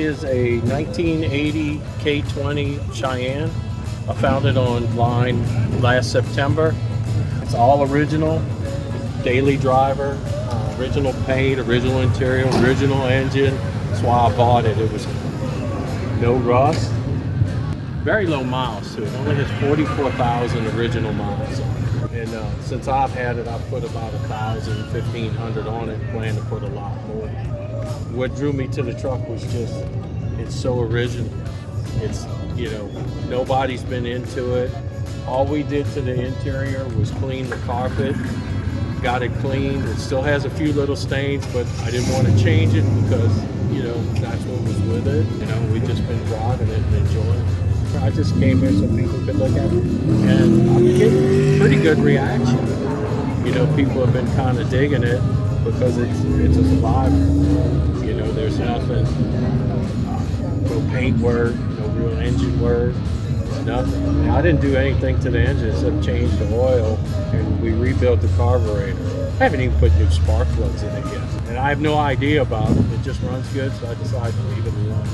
is a 1980 K20 Cheyenne. I found it online last September. It's all original, daily driver, original paint, original interior, original engine. That's why I bought it. It was no rust. Very low miles too. It only has 44,000 original miles on it. And since I've had it, I've put about 1,000, 1,500 on it. Plan to put a lot more. What drew me to the truck was just, it's so original. It's, you know, nobody's been into it. All we did to the interior was clean the carpet, got it cleaned. It still has a few little stains, but I didn't want to change it because, you know, that's what was with it. You know, we've just been driving it and enjoying it. I just came here so people could look at it, and I'm getting pretty good reaction. You know, people have been kind of digging it because it's a survivor. You know, there's nothing, no paint work, no real engine work, nothing. I didn't do anything to the engine except change the oil, and we rebuilt the carburetor. I haven't even put new spark plugs in it yet, and I have no idea about it. It just runs good, so I decided to leave it alone.